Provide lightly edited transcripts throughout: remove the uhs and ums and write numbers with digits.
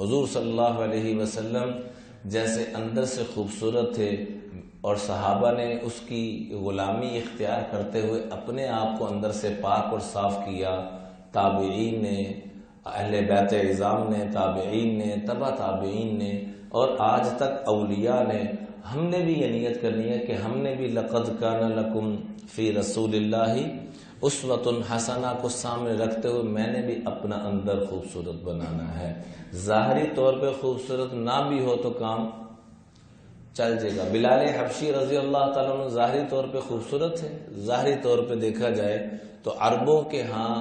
حضور صلی اللہ علیہ وسلم جیسے اندر سے خوبصورت تھے اور صحابہ نے اس کی غلامی اختیار کرتے ہوئے اپنے آپ کو اندر سے پاک اور صاف کیا، تابعین نے، اہل بیت عظام نے، تابعین نے، تبع تابعین نے، اور آج تک اولیاء نے، ہم نے بھی یہ نیت کرنی ہے کہ ہم نے بھی لقد کان لکم فی رسول اللہ اسوۃ حسنہ کو سامنے رکھتے ہوئے میں نے بھی اپنا اندر خوبصورت بنانا ہے۔ ظاہری طور پہ خوبصورت نہ بھی ہو تو کام چل جائے گا۔ بلال حبشی رضی اللہ تعالیٰ عنہ ظاہری طور پہ خوبصورت ہے، ظاہری طور پہ دیکھا جائے تو عربوں کے ہاں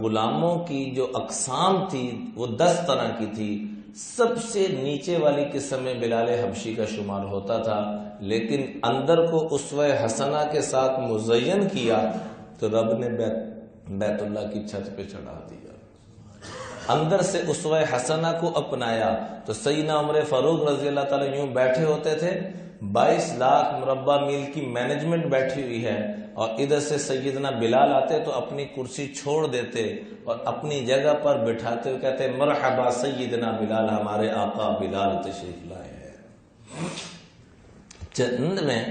غلاموں کی جو اقسام تھی وہ 10 طرح کی تھی، سب سے نیچے والی قسم میں بلال حبشی کا شمار ہوتا تھا، لیکن اندر کو اسوہ حسنہ کے ساتھ مزین کیا تو رب نے بیت اللہ کی چھت پہ چڑھا دیا، اندر سے اسوہ حسنہ کو اپنایا۔ تو سیدنا عمر فاروق رضی اللہ تعالیٰ یوں بیٹھے ہوتے تھے، 22 لاکھ مربع میل کی مینجمنٹ بیٹھی ہوئی ہے، اور ادھر سے سیدنا بلال آتے تو اپنی کرسی چھوڑ دیتے اور اپنی جگہ پر بٹھاتے ہوئے کہتے مرحبا سیدنا بلال، ہمارے آقا بلال تشریف لائے ہیں۔ جنت میں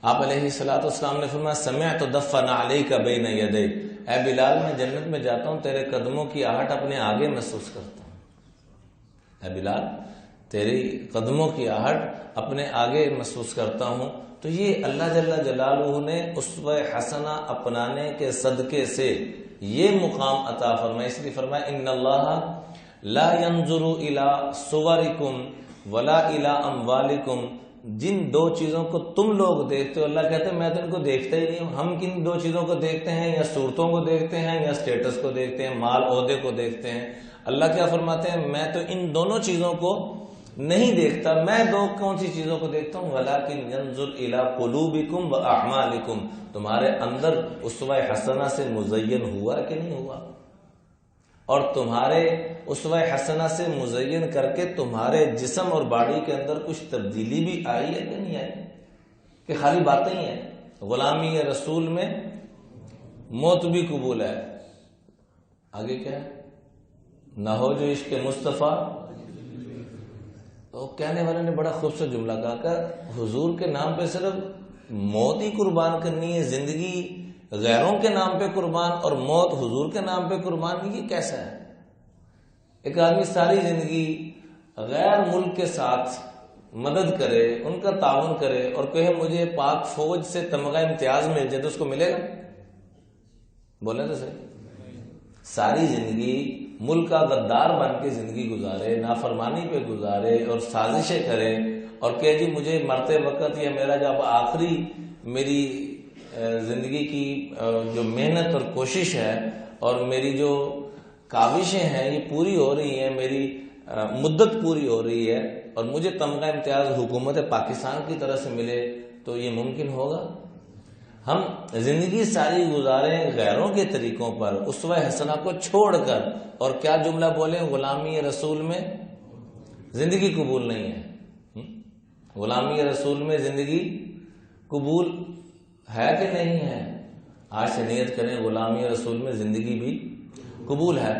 آپ علیہ السلام نے فرمایا سمعت دفن علیک بین یدیک، اے بلال میں جنت میں جاتا ہوں تیرے قدموں کی آہٹ اپنے آگے محسوس کرتا ہوں، اے بلال تیری قدموں کی آہٹ اپنے آگے محسوس کرتا ہوں۔ تو یہ اللہ جل جلالہ نے اسوہ حسنہ اپنانے کے صدقے سے یہ مقام عطا فرمایا، اس لیے فرمایا ان اللہ لا ينظر الى صورکم ولا الى اموالکم، جن 2 چیزوں کو تم لوگ دیکھتے ہو، اللہ کہتے ہیں میں تو ان کو دیکھتا ہی نہیں ہوں۔ ہم کن 2 چیزوں کو دیکھتے ہیں؟ یا صورتوں کو دیکھتے ہیں یا اسٹیٹس کو دیکھتے ہیں، مال عہدے کو دیکھتے ہیں۔ اللہ کیا فرماتے ہیں میں تو ان دونوں چیزوں کو نہیں دیکھتا، میں کون سی چیزوں کو دیکھتا ہوں؟ وَلَٰكِنْ يَنْظُرْ إِلَىٰ قُلُوبِكُمْ وَأَعْمَالِكُمْ، تمہارے اندر اسوہ حسنہ سے مزین ہوا کہ نہیں ہوا، اور تمہارے اسوہ حسنہ سے مزین کر کے تمہارے جسم اور باڈی کے اندر کچھ تبدیلی بھی آئی ہے کہ نہیں آئی، کہ خالی باتیں ہی ہیں۔ غلامی رسول میں موت بھی قبول ہے، آگے کیا ہے؟ نہ ہو جو عشق مصطفیٰ۔ تو کہنے والے نے بڑا خوبصورت جملہ کہا کہ حضور کے نام پہ صرف موت ہی قربان کرنی ہے، زندگی غیروں کے نام پہ قربان اور موت حضور کے نام پہ قربان، یہ کیسا ہے؟ ایک آدمی ساری زندگی غیر ملک کے ساتھ مدد کرے، ان کا تعاون کرے، اور کہے مجھے پاک فوج سے تمغہ امتیاز مل جائے تو اس کو ملے گا؟ بولیں تو صحیح۔ ساری زندگی ملک کا غدار بن کے زندگی گزارے، نافرمانی پہ گزارے اور سازشیں کرے، اور کہ جی مجھے مرتے وقت یا میرا جب آخری میری زندگی کی جو محنت اور کوشش ہے اور میری جو کاوشیں ہیں یہ پوری ہو رہی ہیں، میری مدت پوری ہو رہی ہے، اور مجھے تمغہ امتیاز حکومت پاکستان کی طرف سے ملے تو یہ ممکن ہوگا؟ ہم زندگی ساری گزاریں غیروں کے طریقوں پر، اسوہ حسنہ کو چھوڑ کر، اور کیا جملہ بولیں غلامی رسول میں زندگی قبول نہیں ہے۔ غلامی رسول میں زندگی قبول ہے کہ نہیں ہے؟ آج سے نیت کریں غلامی رسول میں زندگی بھی قبول ہے۔